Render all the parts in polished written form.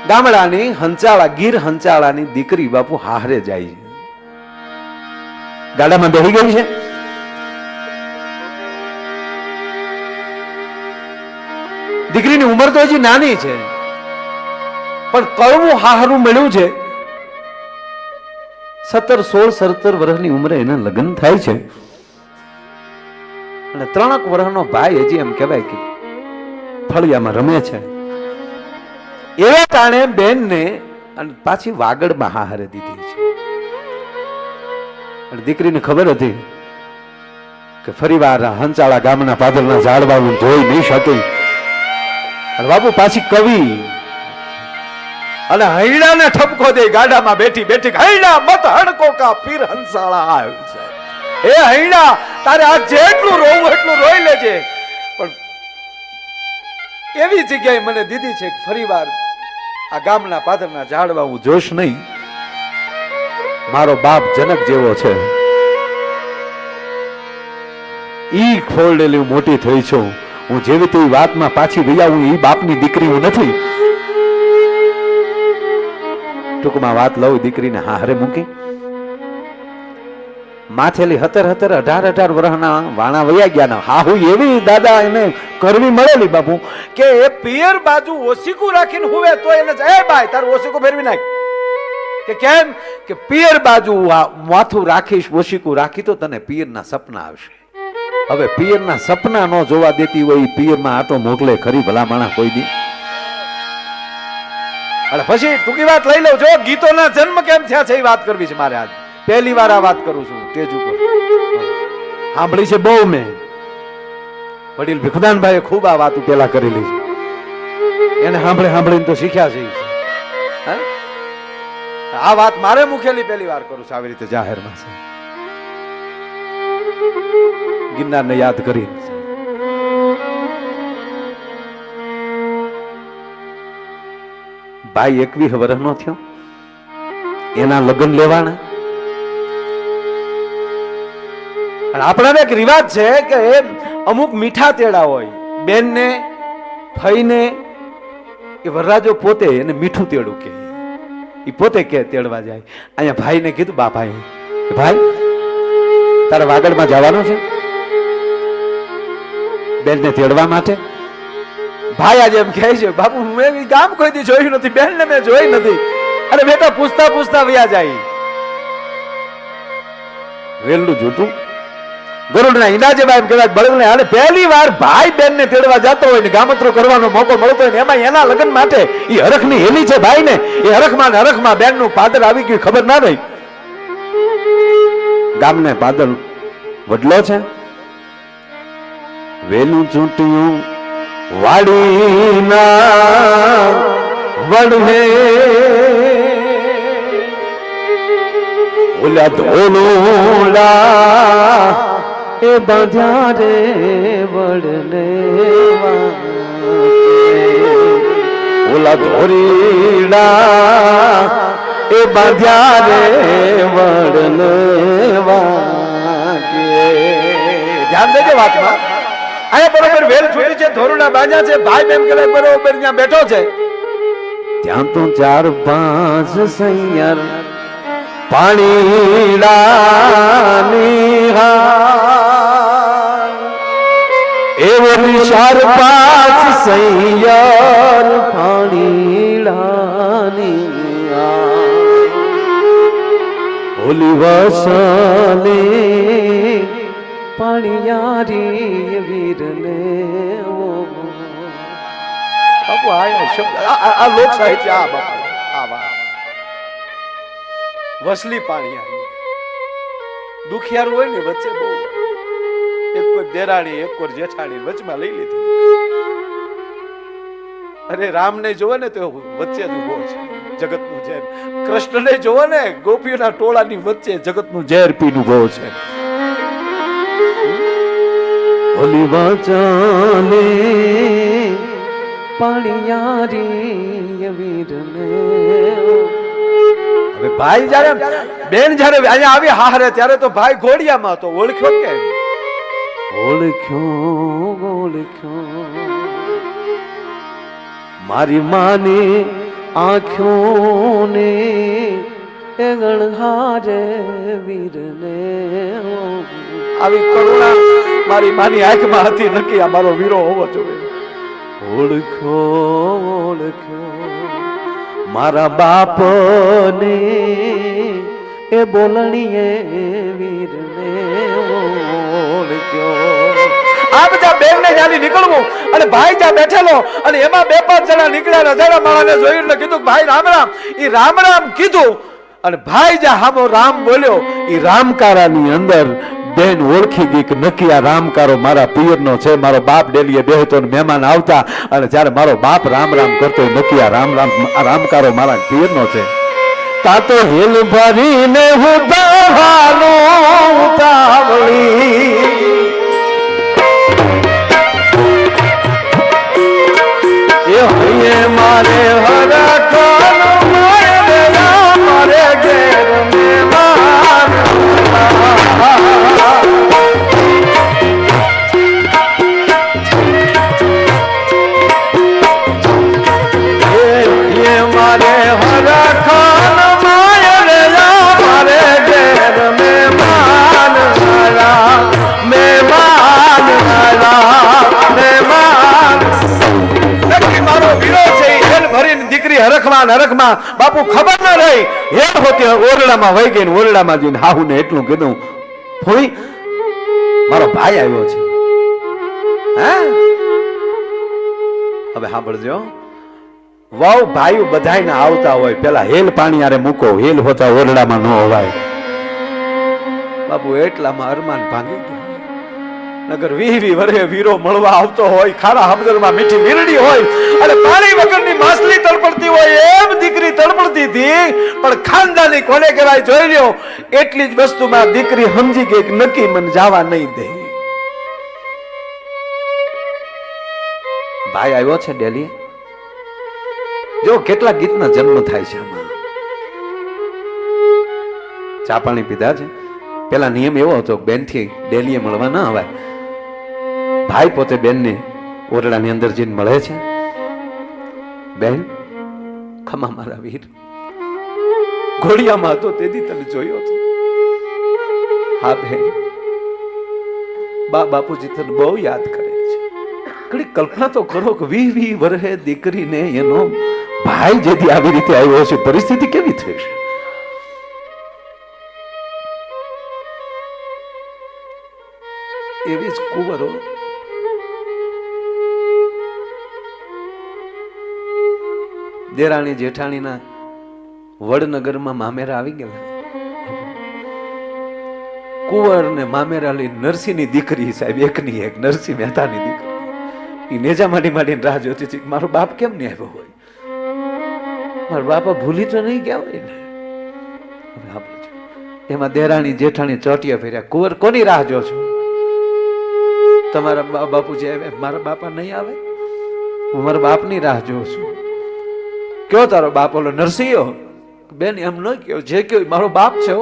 ગામડાની હંચાળા, ગીર હંચાળાની દીકરી બાપુ હારે જાય છે. ગાડામાં બેહી ગઈ છે. દીકરીની ઉંમર તો હજી નાની છે, પણ કળવું હારું મળ્યું છે. 17-16 વર્ષની ઉંમરે એના લગ્ન થાય છે અને 3 વર્ષનો ભાઈ હજી એમ કહેવાય કે ફળિયામાં રમે છે. એવા ટાણે બેનને અને પાછી વાગડમાં હારે દીધી છે. અને દીકરીને ખબર હતી કે ફરીવાર હંચાળા ગામના પાદરના ઝાડવા હું જોઈ નહીં શકી. અને બાપુ પાછી કવિ અને હૈડાને ઠપકો દે ગાડામાં બેઠી બેઠી, હૈડા મત હડકો કા પીર હંસાળા આવ્યું છે. એ હૈડા, તારે આ જેટલું રોવું એટલું રોઈ લેજે, પણ એવી જગ્યાએ મને દીધી છે કે ફરીવાર આ ગામના પાદરના ઝાડવા હું જોશ નહીં. મારો બાપ જનક જેવો છે, ઈ ખોરડેલી મોટી થઈ છું. હું જેવી તેવી વાતમાં પાછી વૈયા, હું ઈ બાપની દીકરી હું નથી. ટૂંકમાં વાત લઉં, દીકરીને હારે મૂકી માથેલી 17-18 વર્ષના વાણા વયા ગયા ના. હા હું એવી દાદા એને કરવી મળેલી બાપુ કે એ પિયર બાજુ ઓશીકું રાખીને હુવે તો એને એ ભાઈ તારું ઓશીકું ફેરવી નાખ. કે કેમ કે પિયર બાજુ માથું રાખીશ, ઓશીકું રાખી તો તને પિયરના સપના આવશે. હવે પિયરના સપના ન જોવા દેતી હોય પિયરમાં આટો મોકલે ખરી ભલા માણા કોઈ દી? અને પછી ટૂંકી વાત લઈ લઉં, જો ગીતોના જન્મ કેમ થયા છે એ વાત કરવી છે મારે. આજ પહેલી વાર આ વાત કરું છું સ્ટેજ ઉપર. સાંભળી છે બહુ મેં, વડીલ ભીખુદાનભાઈએ ખૂબ આ વાત પેલા કરેલી છે. એને સાંભળીને તો શીખ્યા છે. આ વાત મારે મુખેલી પહેલી વાર કરું છું આવી રીતે જાહેરમાં છે. ગિરનારને યાદ કરીને ભાઈ 21 વર્ષનો થયો, એના લગ્ન લેવાના. અને આપણાને એક રિવાજ છે કે અમુક મીઠા તેડા હોય, બેનને ફઈને એ વરરાજો પોતે એને મીઠું તેડું કે એ પોતે કે તેડવા જાય. અહીંયા ભાઈને કીધું બાપાએ કે ભાઈ તારે વાગડમાં જવાનું છે બેનને તેડવા માટે. ભાઈ આજે એમ કહે છે બાપુ મેં ગામ કોઈ દી જોયું નથી, બેનને મેં જોઈ નથી. અરે બેટા પૂછતા પૂછતા વયા જાય. વેલું જોતું ગરુડના ઈંડા જેવા એમ કહેવાય બળદને. અને પહેલી વાર ભાઈ બેનને તેડવા જતો હોય ને ગામતરો કરવાનો મોકો મળતો હોય ને એમાં એના લગ્ન માટે એ હરખની હેલી છે ભાઈ ને. એ હરખમાં બેનનું પાદર આવી ગયું ખબર ના રહી. ગામને પાદર વડલો છે, વેલું ચૂંટ્યું વાડીના વડહે ઓલા ધોલુડા એ બાંધ્યા રે વડને ઓલા ધોરીડા એ બાંધ્યા રે વડને ધ્યાન દેજો વાતમાં. અહીંયા બરોબર વેલ છૂટી છે, ધોરણા બાંધ્યા છે, ભાઈ બેન કે બરોબર ત્યાં બેઠો છે. ત્યાં તો 4-5 સૈયર પાણીડાની એવો 4-5 સૈયર પાણીડાની હોલી વસલે પાણીયારી વીરને બાપુ આ લોક સાહિત્ય આ બાપુ વસલી પાણીયારી દુખિયારું હોય ને વચ્ચે બહુ એક કોઈ દેરાણી એક કોઈ જેઠાણી વચમાં લઈ લીધી. અરે રામને જોવે ને તો વચ્ચે જ ઉભો છે જગતનું ઝેર. કૃષ્ણને જોવે ને ગોપીઓના ટોળાની વચ્ચે જગતનું ઝેર પીને ઉભો છે. હોલી વાચાલે પાણીયારી વીરને. હવે ભાઈ જયારે બેન જયારે અહીંયા આવી હારે ત્યારે તો ભાઈ ઘોડિયામાં હતો. ઓળખ્યો કે ઓળખ્યો મારી માની આંખોं ને ગણહારે વીરને આવી કરુણા મારી માની આંખમાં હતી નક્કી આ મારો વીરો હોવો જોઈએ. ઓળખ્યો મારા બાપને એ બોલણીએ વીરને ઓળખ્યો. આ બધા બેન ને જ્યાંથી નીકળવું અને ભાઈ જ્યાં બેઠેલો અને એમાં 2-5 જણા નીકળ્યા રજાડા માળાને જોયું એટલે કીધું ભાઈ રામ રામ. એ રામ રામ કીધું અને ભાઈ જ્યાં હામો રામ બોલ્યો એ રામકારાની અંદર બેન ઓળખી ગઈ કે નક્કી આ રામકારો મારા પિયરનો છે. મારો બાપ ડેલીએ બેહતો ને મહેમાન આવતા અને જ્યારે મારો બાપ રામ રામ કરતો નક્કી આ રામકારો મારા પિયરનો છે. તા તો હેલ ભરીને હું દહાલો ઉતાવળી એ હૈયે મારે હરખાનો મારે ઘેર મહેમાન મારે હરખાન મારે ઘેર મહેમાન મારો વીરો છે. હેલ ભરીને દીકરી હરખમાં બાપુ ખબર ન રહી હેલ હોતી ઓરડામાં વહી ગઈ. ઓરડામાં જઈને હાહુ ને એટલું કીધું ફોઈ મારો ભાઈ આવ્યો છે. હે હવે સાંભળજો વાવ ભાઈઓ બધાયને આવતા હોય પેલા હેલ પાણી આરે મૂકો હેલ હોતા ઓરડામાં ન હોવાય. બાપુ એટલામાં અરમાન ભાંગી ગયા. નગર 20 વર્ષે વીરો મળવા આવતો હોય ખારા હમદરમાં મીઠી મીરડી હોય અને પાણી વગરની માછલી તડપડતી હોય એમ દીકરી તડપડતી હતી. પણ ખાનદાની કોને કહેવાય જોઈ લ્યો. એટલી જ વસ્તુમાં દીકરી સમજી ગઈ કે નક્કી મને જવા નહીં દે. ભાઈ આવ્યો છે ડેલી. જો કેટલા ગીતના જન્મ થાય છે આમાં. ચા પાણી પીધા છે. પેલા નિયમ એવો હતો બેનથી ડેલીએ મળવા ના અવાય. ભાઈ પોતે બેનને ઓરડાની અંદર જઈને મળે છે. બેન ખમા મારા વીર ઘોડિયામાં હતો તેથી તમે જોયો હતો. હા બેન બાપુજી તને બહુ યાદ કરે છે. ઘણી કલ્પના તો કરો કે 20 વર્ષે દીકરીને એનો ભાઈ જેથી આવી રીતે આવ્યો છે પરિસ્થિતિ કેવી થઈ છે. એવી જ કુંવરો દેરાણી જેઠાણીના વડનગરમાં મામેરા આવી ગયેલા. કુંવર ને મામેરા લઈ નરસિંહની દીકરી સાહેબ એકની એક નરસિંહ મહેતાની દીકરી એ નેજા માંડીને રાહ જોતી હતી મારો બાપ કેમ નહીં આવ્યો હોય. મારા બાપા ભૂલી તો નહીં ગયા હોય ને. એમાં દેરાણી જેઠાણી ચોટિયા ફેર્યા. કુંવર કોની રાહ જો છો? તમારા બાપુજી આવે. મારા બાપા નહીં આવે. હું મારા બાપની રાહ જોઉં છું. કયો તારો બાપ? ઓલો નરસિંહ. બેન એમ ન કયો, જે કયો મારો બાપ છે.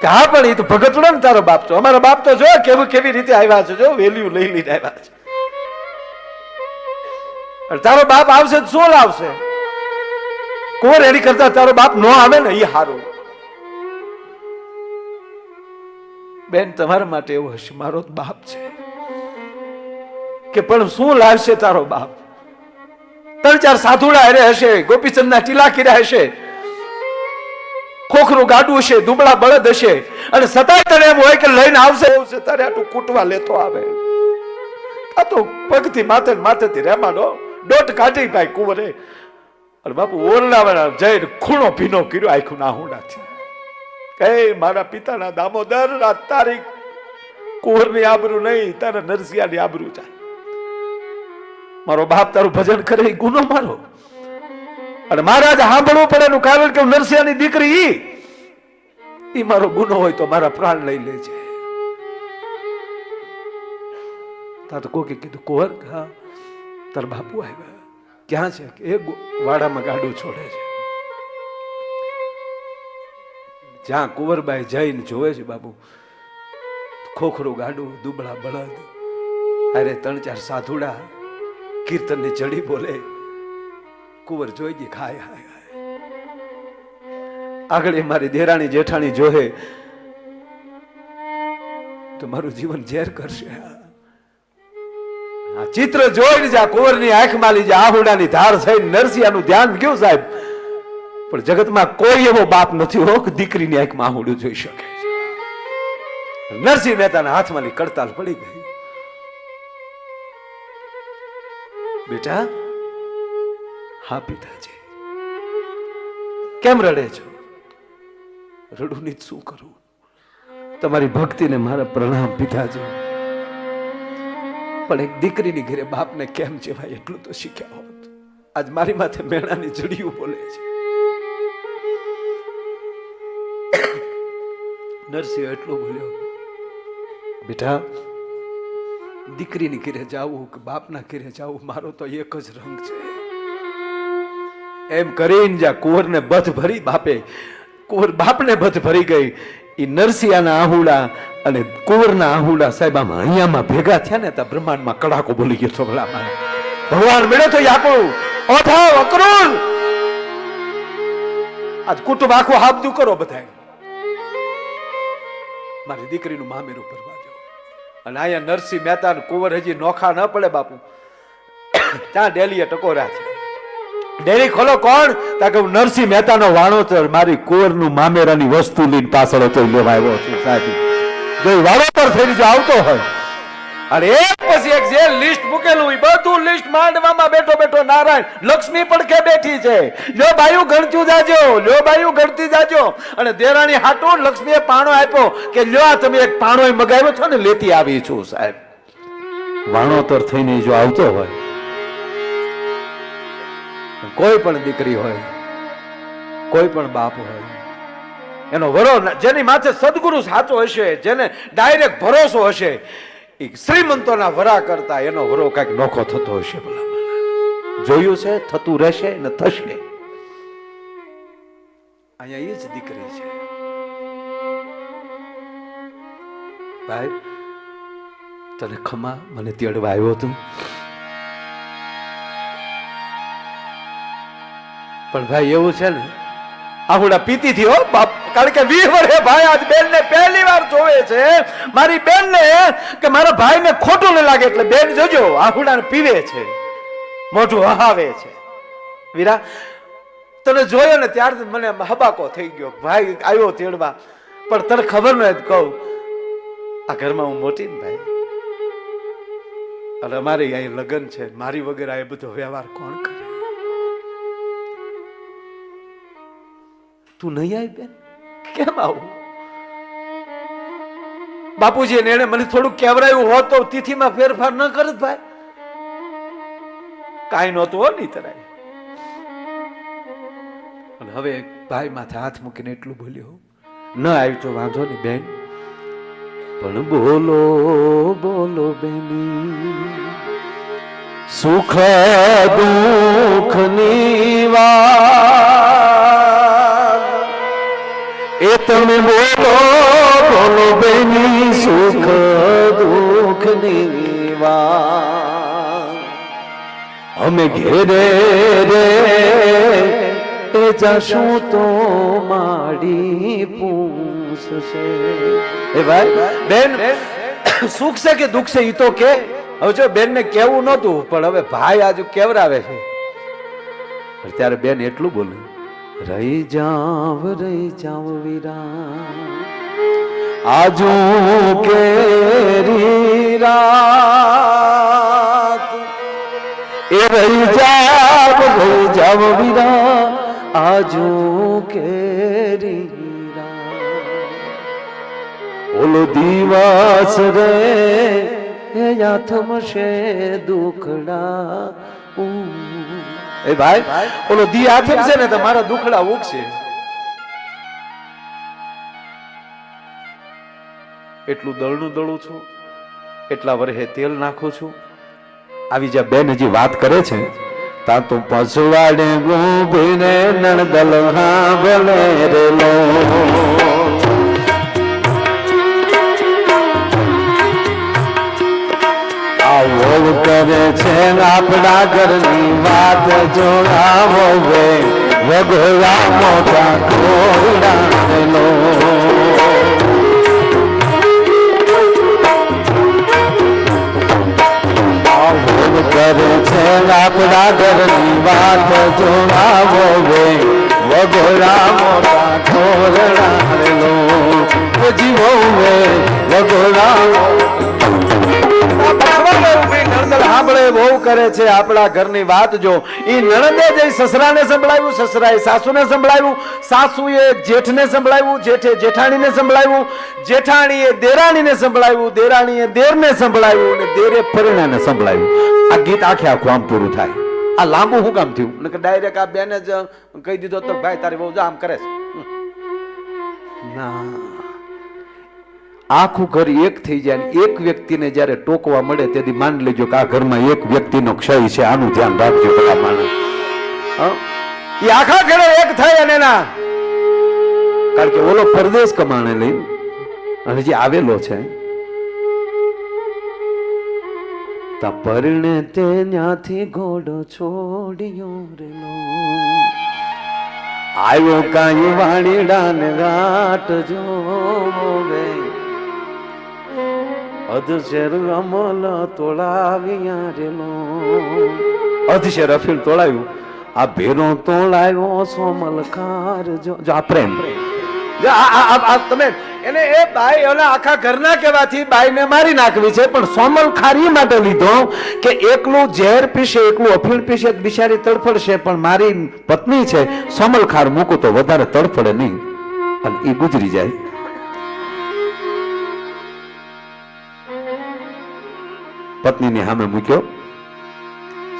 હા પણ એ તો ભગતડો ને તારો બાપ તો. અમારા બાપ તો જો કેવી રીતે આવ્યા છે. જો વેલ્યુ લઈ લઈને આવ્યા છે. તારો બાપ આવશે તો શું લાવશે? કોર એની કરતા તારો બાપ ન આવે ને એ હારું. બેન તમારા માટે એવું હશે મારો બાપ છે કે પણ શું લાવશે તારો બાપ? 3-4 સાધુડા હારે હશે, ગોપીચંદના ટીલા કર્યા હશે, ખોખરું ગાડું હશે, દુબળા બળદ હશે અને સતાય તને એમ હોય કે લઈને આવશે તારે આટલું કૂટવા લેતો આવે. આ તો પગથી માથેથી રેમાડો ડોટ કાઢી ભાઈ કુંવરે. અને બાપુ ઓરડાવાળા જઈને ખૂણો ભીનો કર્યો આખું ના હુંડાથી. કઈ મારા પિતાના દામોદર આ તારી કુંવરની આબરૂ નહીં, તારા નરસિંહાની આબરૂ જાય. મારો બાપ તારું ભજન કરે એ ગુનો મારો. અને મહારાજ સાંભળવું પડે એનું કારણ કે નરસિંહાની દીકરી ઈ મારો ગુનો હોય તો મારા પ્રાણ લઈ લે છે. તા તો કોકે કીધું કુંવર હા તાર બાપુ આવ્યા. ક્યાં છે? એ વાડામાં ગાડું છોડે છે. જ્યાં કુંવરબાઈ જઈને જોવે છે બાપુ ખોખરું ગાડું, દુબળા બળદ, અરે 3-4 સાધુડા કીર્તનની ચડી બોલે. કુંવર જોઈ ગઈ હાય હાય હાય આગળ એ મારી દેરાણી જેઠાણી જોહે તો મારું જીવન ઝેર કરશે. આ ચિત્ર જોઈને જ આ કુંવરની આંખમાં લીજે આહુડાની ધાર થઈને નરસિંહાનું ધ્યાન ગયું સાહેબ. પણ જગતમાં કોઈ એવો બાપ નથી હો કે દીકરીની આંખમાં આહુડું જોઈ શકે છે. નરસિંહ મહેતાના હાથમાંની કડતાલ પડી ગઈ. બેટા, હા પિતાજી. કેમ રડે છો? રડું ની શું કરું? તમારી ભક્તિને મારા પ્રણામ પિતાજી. પણ એક દીકરીની ઘરે બાપને કેમ જેવાય એટલું તો શીખ્યા હોત. આજ મારી માથે મેણાની જડિયું બોલે છે. નરસિંહ એટલું બોલ્યો, બેટા દીકરીની ઘરે જાવું કે બાપના ઘરે જાવું મારો તો એક જ રંગ છે. એમ કરીને જ્યાં કુંવરને બધ ભરી બાપે, કુંવર બાપને બધ ભરી ગઈ. એ નરસિંહાના આહુડા અને કુંવરના આહુડા સાહેબ આમ અહીંયામાં ભેગા થયા ને ત્યાં બ્રહ્માંડમાં કડાકો બોલી ગયો છો. ભગવાન મળ્યો તો યાકું ઓઠાવ અકરુલ. આજ કુટુંબ આખું હાબદું કરો બધા. મારી દીકરીનું મામેરું ભરવા દો. અને અહીંયા નરસિંહ મહેતા કુંવર હજી નોખા ન પડે બાપુ. ત્યાં ડેલીએ ટકોરા છે. ડેરી ખોલો કોણ? તાકે હું નરસિંહ મહેતાનો વાણોતર મારી કુંવરનું મામેરાની વસ્તુ લઈને પાછળ તો લેવા આવ્યો છું સાહેબ. જો વાણોતર થઈને જો આવતો હોય અને એક પછી એક જે લિસ્ટ મૂકેલું હોય બધું લિસ્ટ માંડવામાં બેઠો બેઠો નારાયણ લક્ષ્મી પડખે બેઠી છે. જો બાયું ગણતું જાજો, લ્યો બાયું ગણતી જાજો. અને દેરાણી હાટું લક્ષ્મીએ પાણો આપ્યો કે લ્યો તમે એક પાણો મગાવ્યો છો ને લેતી આવી છું સાહેબ. વાણોતર થઈને જો આવતો હોય કોઈ પણ દીકરી હોય, કોઈ પણ બાપ હોય, એનો વરો જેની માથે સદગુરુ સાચો હશે, જેને ડાયરેક્ટ ભરોસો હશે, એ શ્રીમંતોના વરા કરતા એનો વરો કઈક નોખો થતો હશે. ભલા જોયું છે, થતું રહેશે ને થશે. અહીંયા એ જ દીકરી છે ભાઈ. તને ખમા મને તેડવા આવ્યો તું, પણ ભાઈ એવું છે ને આહુડા પીતી થી હો બાપ. કારણ કે 20 વર્ષે ભાઈ આજ બેન ને પહેલી વાર જોવે છે. મારી બેન ને કે મારા ભાઈ ને ખોટું ન લાગે એટલે બેન જોજો આહુડા પીવે છે, મોઢું હહાવે છે. વીરા તને જોયો ને ત્યારથી મને હબાકો થઈ ગયો. ભાઈ આવ્યો તેડવા, પણ તને ખબર ન કહું આ ઘરમાં હું મોટી ને ભાઈ, અને અમારે અહીં લગ્ન છે. મારી વગર આ બધો વ્યવહાર કોણ કરે? તું નહીં આવી બેન? કેમ આવું? બાપુજી એને મને થોડું કેવરાયું હોત તો તિથિમાં ફેરફાર ન કરત ભાઈ. કાંઈ નહોતું હો નહીં તરાય. અને હવે ભાઈ માથે હાથ મૂકીને એટલું બોલ્યો, ન આવી તો વાંધો નહીં બેન, પણ બોલો બોલો બેની સુખ દુઃખ ની વાત એ તમે બોલો બોલો બેની સુખ દુઃખ ની વાત. અમે ઘેરે રે એ જશું તો માડી પૂછશે. એ ભાઈ બેન સુખ છે કે દુઃખ છે એ તો કે. હવે જો બેન ને કેવું નતું, પણ હવે ભાઈ આજુ કેવરાવે છે. ત્યારે બેન એટલું બોલ્યું, રહી જાવ વીરા આજુ કેરી રાત. એ રહી જાવ વીરા આજુ કેરી રાત. ઓલો દિવસ રે એ યાથમશે દુખડા. એ ભાઈ ઓલો દી આથમ છે ને તમારા દુખડા ઉગશે. એટલું દળનું દળું છું, એટલા વર્ષે તેલ નાખું છું. આવી જ્યાં બેન હજી વાત કરે છે તા તો પસવાડે ગોભીને નણદલ હા ભલે રેલો. આવો કરે છે આપણા ઘરની વાત જોડાવો વે વગોળા મોટા ખોરડાનો કરે છે આપણા ઘરની વાત જોડાવો વે વગોળા મોટા ખોરડાનો જીવો વે વગોળા બહુ કરે છે આપણા ઘરની વાત જો ઈ નણંદે જઈ સસરાને સંભળાવ્યું, સસરાએ સાસુને સંભળાવ્યું, સાસુએ જેઠને સંભળાવ્યું, જેઠે જેઠાણીને સંભળાવ્યું, જેઠાણીએ દેરાણીને સંભળાવ્યું, દેરાણીએ દેરને સંભળાવ્યું અને દેરે પરિણાને સંભળાવ્યું. આ ગીત આખે આખું આમ પૂરું થાય. આ લાંબુ શું કામ થયું? નકર ડાયરેક્ટ આ બેને જ કહી દીધો તો ભાઈ તારી બહુ આમ કરે છે ના. આખું ઘર એક થઈ જાય. એક વ્યક્તિને જયારે ટોકવા મળે તેથી માની લેજો કે આ ઘરમાં એક વ્યક્તિનો ક્ષય છે. આનું ધ્યાન રાખજો બધા માણસ. એ આખા ઘરે એક થાય અને ના, કારણ કે ઓલો પરદેશ કમાણે લઈ અને જે આવેલો છે તા પરણે તે ન્યાથી ઘોડો છોડ્યો રેલો આવ્યો કાંઈ વાણીડા ને ઘાટ જોવે અધશેર અમલ તોળાવ્યા રેલો. અધશેર અફીલ તોળાવ્યું, આ ભેરો તોળાવ્યો સોમલખાર જો આ પ્રેમ. તમે એને એ બાઈ એના આખા ઘરના કહેવાથી બાઈને મારી નાખવી છે, પણ સોમલખાર એ માટે લીધો કે એકલું ઝેર પીશે, એકલું અફીણ પીશે બિચારી તડફડશે, પણ મારી પત્ની છે સોમલખાર મૂકું તો વધારે તડફડે નહીં અને એ ગુજરી જાય. પત્નીની સામે મૂક્યો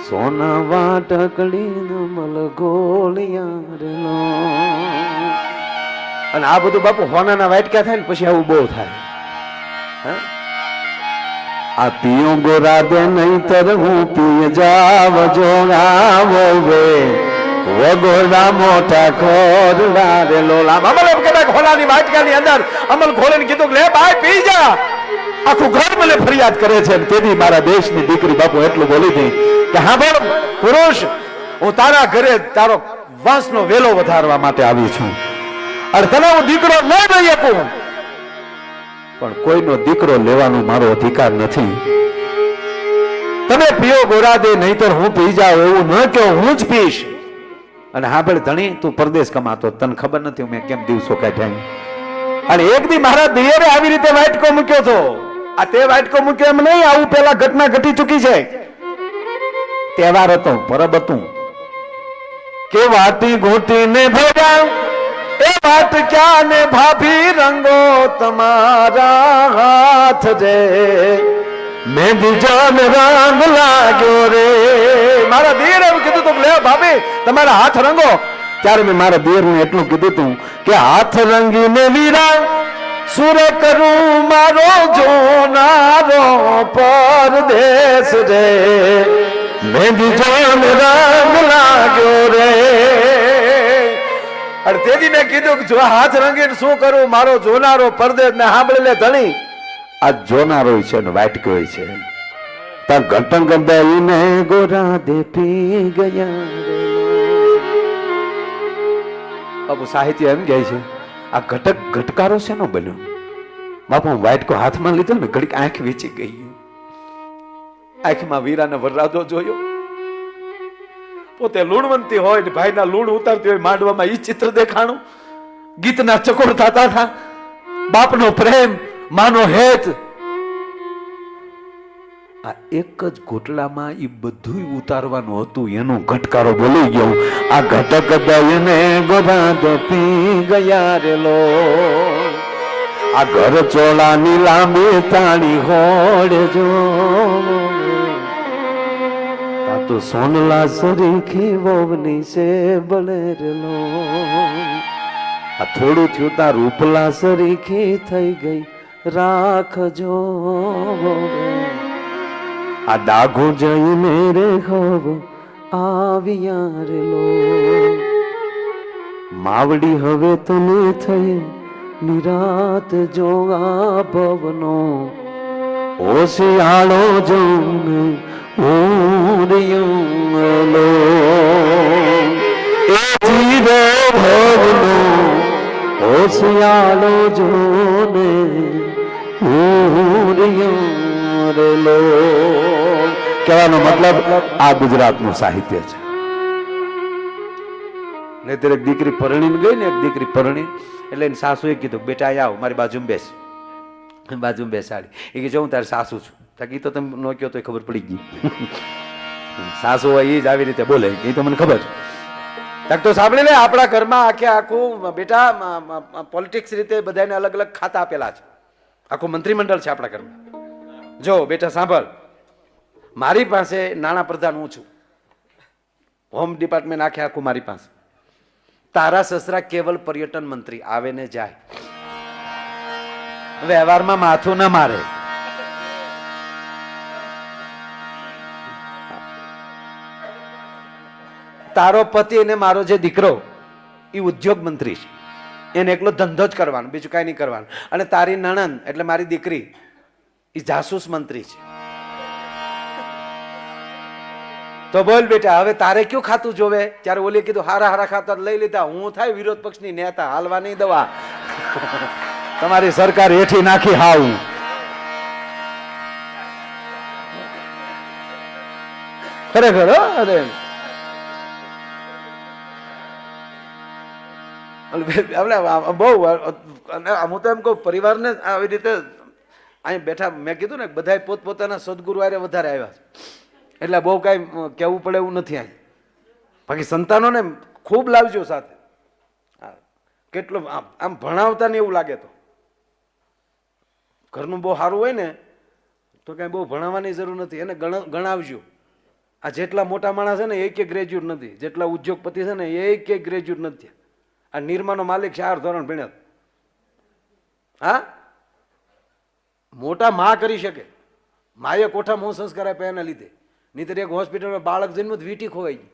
સોના વાટકડી નમલ ગોળિયારનો. અને આ બધું બાપુ હોનાના વાટક્યા થાય ને પછી આવું બહુ થાય. આ પિયો ગોરા દે નહીતર હું પીએ જાવ જોડાવો વે વગોરા મોટા ખોરડા રે લોલા. અમલ એમ કહેતા હોનાની વાટકાની અંદર અમલ ખોલીને કીધું કે લે ભાઈ પી જા. આખું ઘર મને ફરિયાદ કરે છે. તેથી મારા દેશની દીકરી બાપુ એટલું બોલી હતી કે હા બોલ પુરુષ, હું તારા ઘરે તારો વંશનો વેલો વધારવા માટે આવી છું અને તને હું દીકરો ન લઈ શકું, પણ કોઈનો દીકરો લેવાનો મારો અધિકાર નથી. તમે પીઓ ગોરા દે નહીતર હું પી જાઉં એવું ન કહો, હું જ પીશ. અને હા ભાઈ ધણી તું પરદેશ કમાતો, તને ખબર નથી મેં કેમ દિવસો કાઢ્યા. અને એક દી મારા દિયરે આવી રીતે વાટકો મૂક્યો હતો. આ તે વાટકો મૂક્યો એમ નહીં, આવું પેલા ઘટના ઘટી ચૂકી છે. તહેવાર હતો, પરબ હતું કે વાટી ઘોટીને ભેગા એ વાત ક્યાં ને ભાભી રંગો તમારા હાથ રે મેં બીજાન રંગ લાગ્યો રે. મારા દિયરે એવું કીધું તું લે ભાભી તમારા હાથ રંગો. ત્યારે મેં મારા દિયરને એટલું કીધું તું કે હાથ રંગીને વીરા સુર કરું મારો જોનારો પરદેશ રે મેં બીજાન રંગ લાગ્યો રે. અરે તેથી મેં કીધું કે જો હાથ રંગીને શું કરું મારો જોનારો પરદેશ ને સાંભળી લે ધણી. આ જોનારો છે ને વાટકો છે. તા ઘટંગ દઈને ગોરા દે પી ગયા રે. બાપુ સાહિત્ય એમ કહે છે આ ઘટક ઘટકારો છે નો બન્યો. બાપુ વાટકો હાથમાં લીધો ને ઘડીક આંખ વીચી ગઈ. આંખમાં વીરાને વરરાજો જોયો. પોતે લૂણવંતી હોય ને ભાઈના લૂણ ઉતારતી હોય માંડવામાં ઈ ચિત્ર દેખાણું. ગીતના ચકોર થતા હતા. બાપનો પ્રેમ, માનો હેત. આ એક જ ઘોટલામાં ઈ બધું ઉતારવાનું હતું. એનો ઘટકારો બોલી ગયો. આ ઘટક દઈને ગોરાદ પી ગયા રેલો. આ ઘર ચોળાની લાંબી તાણી હોડે જો તો સોનલા સરીખી વોવની છે બળેરલો. આ થોડું થયું તા રૂપલા સરીખી થઈ ગઈ રાખજો. આ ડાઘો જઈને રે ખબ આવ્યા રેલો. માવડી હવે તને થઈ નિરાત જો આ ભવનો ઓશિયાળો જોને ઉરિયો એ જીવે ભવનો ઓશિયાળો જોને ઉરિયો કહેવાનો મતલબ આ ગુજરાતનું સાહિત્ય છે. નહીતર એક દીકરી પરણીને ગઈ ને, એક દીકરી પરણી એટલે એની સાસુએ કીધું બેટા અહીંયા આવ મારી બાજુમાં બેસ. બાજુમાં બેસાડી એ કે જો હું તારી સાસુ છું. તાકી તો તમે ન કહો તો ખબર પડી ગઈ. સાસુ હોય એ જ આવી રીતે બોલે એ તો મને ખબર. તાક તો સાંભળી લે, આપણા ઘરમાં આખે આખું બેટા પોલિટિક્સ રીતે બધાને અલગ અલગ ખાતા આપેલા છે. આખું મંત્રીમંડળ છે આપણા ઘરમાં. જો બેટા સાંભળ, મારી પાસે નાણાં પ્રધાન હું છું, હોમ ડિપાર્ટમેન્ટ આખે આખું મારી પાસે. તારા સસરા કેવલ પર્યટન મંત્રી, આવે ને જાય, વ્યવહારમાં માથું ના મારે. તારો પતિ અને મારો જે દીકરો એ ઉદ્યોગ મંત્રી છે, એને એકલો ધંધો જ કરવાનો, બીજું કઈ નહીં કરવાનું. અને તારી નણંદ એટલે મારી દીકરી એ જાસૂસ મંત્રી છે. તો બોલ બેટા હવે તારે કયું ખાતું જોવે? ત્યારે ઓલી કીધું હારા હારા ખાતા લઈ લીધા, હું થાય વિરોધ પક્ષની નેતા, હાલવા નહીં દવા. તમારી સરકાર હેઠી નાખી હાવ. ખરેખર અરે બહુ હું તો એમ કહું પરિવારને આવી રીતે અહીં બેઠા, મેં કીધું ને બધા પોતપોતાના સદગુરુ આરે વધારે આવ્યા છે એટલે બહુ કાંઈ કહેવું પડે એવું નથી. અહીં બાકી સંતાનોને ખૂબ લાવજો સાથે. કેટલું આમ ભણાવતા ને એવું લાગે તો ઘરનું બહુ સારું હોય ને તો કાંઈ બહુ ભણાવવાની જરૂર નથી. એને ગણાવજો. આ જેટલા મોટા માણસ છે ને એક ગ્રેજ્યુએટ નથી, જેટલા ઉદ્યોગપતિ છે ને એક ગ્રેજ્યુએટ નથી. આ નિર્માનો માલિક 4 ધોરણ ભણ્યા. હા, મોટા માં કરી શકે. માએ કોઠા મોં સંસ્કાર આપ્યા એના લીધે. નહીતર એક હોસ્પિટલમાં બાળક જન્મ વીટી ખોવાઈ ગઈ,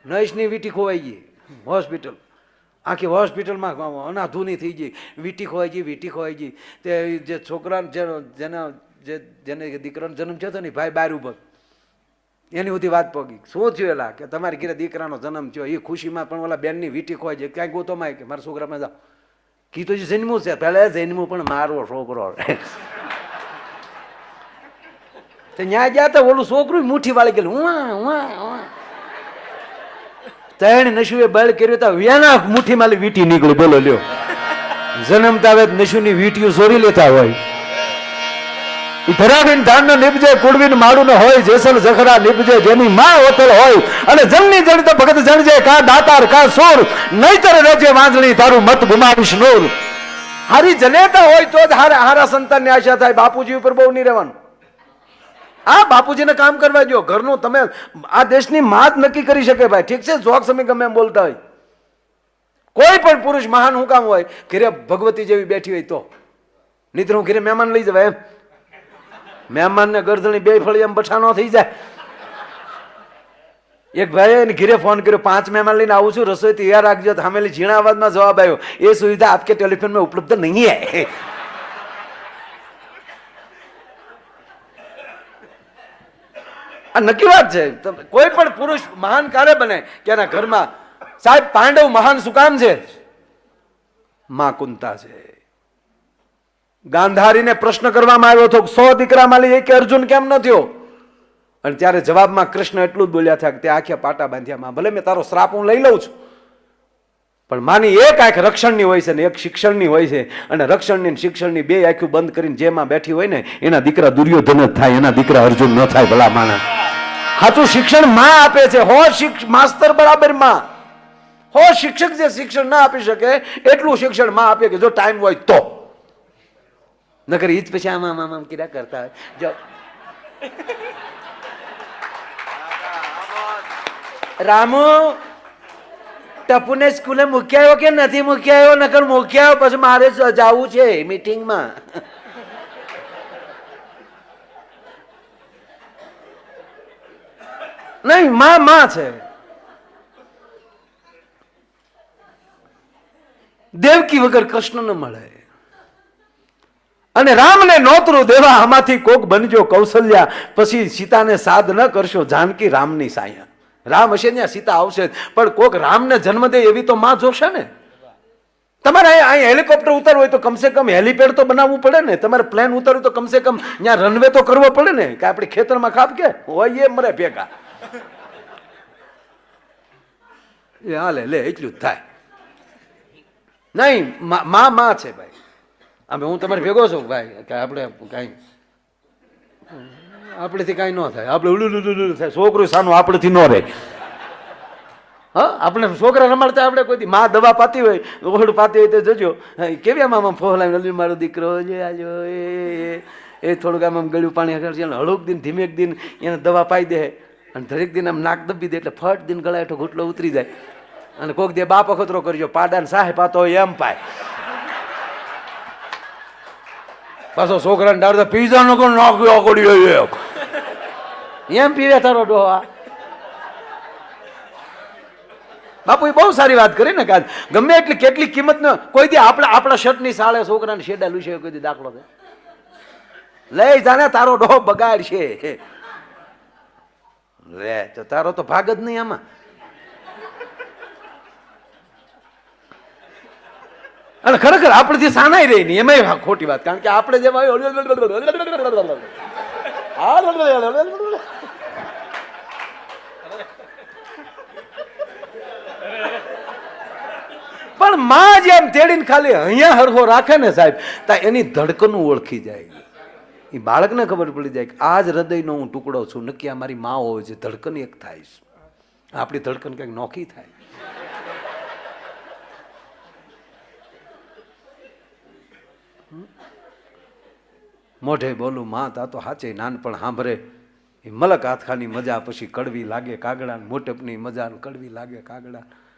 નૈશની વીટી ખોવાઈ ગઈ. હોસ્પિટલ આખી હોસ્પિટલમાં અનાધૂની થઈ ગઈ, વીટી ખોવાઈ ગઈ, વીટી ખોવાઈ ગઈ. તે જે છોકરા જેને દીકરાનો જન્મ થયો હતો ને ભાઈ બહાર ઉભો, એની સુધી વાત પગી. શું થયું એલા કે તમારી ઘરે દીકરાનો જન્મ થયો, એ ખુશીમાં પણ ઓલા બેનની વીટી ખોવાઈ જાય. ક્યાંક ગોતોમાં કે મારા છોકરામાં જાઓ કીધું છે જન્મું છે, પહેલા જન્મું પણ મારો છોકરો. ત્યાં ગયા તો ઓલું છોકરું મુઠ્ઠી વાળી ગયેલું. ત્રણ નશુએ બળ કર્યું તો વ્યાના મુઠ્ઠી માલી વીટી નીકળી. બોલો લ્યો, જન્મતા હવે નશુની વીટીઓ ચોરી લેતા હોય. ધરાવીન ધાન ન નીપજે, કુળવીન માળું ન હોય, જેસલ જખડા નીપજે જેની માં ઓતલ હોય. અને જમની જણ તો ભગત જણજે, કા દાતાર કા સોર, નહીતર રેજે વાંજણી તારું મત ગુમાવીશ નૂર. હારી જનેતા હોય તો જ હારા સંતાનની આશા થાય. બાપુજી ઉપર બહુ નહીં રહેવાનું. આ બાપુજીને કામ કરવા દો. ઘરનું તમે આ દેશની માત નક્કી કરી શકે ભાઈ. ઠીક છે જોક સમય ગમે એમ બોલતા હોય, કોઈ પણ પુરુષ મહાન હું કામ હોય ઘરે ભગવતી જેવી બેઠી હોય તો. નહીતર હું ઘરે મહેમાન લઈ જવાય એમ. મહેમાનને ગરદણી 2 ફળી એમ બઠાનો થઈ જાય. એક ભાઈ એને ઘરે ફોન કર્યો, 5 મહેમાન લઈને આવું છું, રસોઈ તૈયાર રાખજો. સામેલી ઝીણા અવાજમાં જવાબ આવ્યો, એ સુવિધા આપકે ટેલિફોન में उपलब्ध नहीं है. આ નક્કી વાત છે. કોઈ પણ પુરુષ મહાન ક્યારે બને કે એના ઘરમાં સાહેબ પાંડવ મહાન શું કામ છે? માં કુંતા છે. ગાંધારીને પ્રશ્ન કરવામાં આવ્યો હતો 100 દીકરા માલી એક અર્જુન કેમ ન થયો? અને ત્યારે જવાબમાં કૃષ્ણ એટલું જ બોલ્યા હતા કે તે આંખે પાટા બાંધ્યા, માં ભલે મેં તારો શ્રાપ હું લઈ લઉં છું પણ માની એક આંખ રક્ષણની હોય છે ને એક શિક્ષણની હોય છે. અને રક્ષણની શિક્ષણની 2 આંખો બંધ કરીને જેમાં બેઠી હોય ને એના દીકરા દુર્યોધન જ થાય, એના દીકરા અર્જુન ન થાય. ભલા માણસ સાચું શિક્ષણ માં આપે છે. માસ્તર બરાબર માં. શિક્ષક જે શિક્ષણ ના આપી શકે એટલું શિક્ષણ માં આપે કે જો ટાઈમ હોય તો. નકર ઈ જ પછી આમ આમ આમ કીધા કરતા હોય. જો રામુ ટપુને સ્કૂલે મૂકી આવ્યો કે નથી મૂકી આવ્યો? નકર મૂકી આવ્યો પછી મારે જવું છે મીટિંગમાં. નહીં, માં છે. દેવકી વગર કૃષ્ણ ન મળે. અને રામને નોતરું દેવા આમાંથી કોક બનજો કૌશલ્યા, પછી સીતાને સાદ ન કરશો જાનકી રામની સાયા. રામ હશે ત્યાં સીતા આવશે, પણ કોક રામને જન્મ દે એવી તો માં જોશે ને. તમારે અહીં હેલિકોપ્ટર ઉતારવું હોય તો કમસે કમ હેલિપેડ તો બનાવવું પડે ને. તમારે પ્લેન ઉતારવું તો કમસે કમ ત્યાં રનવે તો કરવો પડે ને. કે આપણે ખેતરમાં ખાપ કે હોય એ મરે ભેગા એ હાલે લે એટલું જ થાય. નહીં માં છે ભાઈ. અમે હું તમારે ભેગો છું ભાઈ કે આપણે કાંઈ આપણેથી કાંઈ ન થાય. આપણે ઉલુલુલુલુ થાય. છોકરું સાનું આપણેથી ન રહે. હા આપણે છોકરા રમાડતા આપણે કોઈ માં દવા પાતી હોય ઓહડ પાતી હોય તો જજો કેવી આમ ફોહલાવી મારો દીકરો છે આજો એ થોડુંક આમ ગળ્યું પાણી હળુક દિન ધીમેક દિન એને દવા પાઈ દે અને દરેક દિન આમ નાક દબી દે એટલે ફટ દિન ગળા હેઠો ઘૂંટલો ઉતરી જાય. અને કોઈક દે બાપ અખતરો કરજો પાડાને સાહે પાતો હોય એમ પાય. પાછો છોકરાને ડાળતા પીઝા નો નાખ્યો ઓગળ્યો એમ પીવે તારો ડોહા. બાપુ એ બહુ સારી વાત કરી ને. ગમે એટલી કેટલી કિંમત ન કોઈ દી આપણા શર્ટની સાળે છોકરાને શેડા લૂસે કોઈ દી દાખલો છે લઈ જાને તારો ડોહો બગાડ છે લે તો તારો તો ભાગ જ નહીં આમાં. અને ખરેખર આપણેથી સાનાઈ રહી નહીં એમાં ખોટી વાત. કારણ કે આપણે જેમાં પણ માં જેમ તેડીને ખાલી અહીંયા હરખો રાખે ને સાહેબ તા એની ધડકન ઓળખી જાય. એ બાળકને ખબર પડી જાય કે આ જ હૃદયનો હું ટુકડો છું, નક્કી આ મારી માં હોય છે. ધડકન એક થાય છે. આપણી ધડકન કંઈક નોખી થાય. મોઢે બોલું માં તા તો હાચે નાનપણ સાંભળે. એ મલક હાથખાની મજા પછી કડવી લાગે કાગડા, મોટપની મજા કડવી લાગે કાગડા.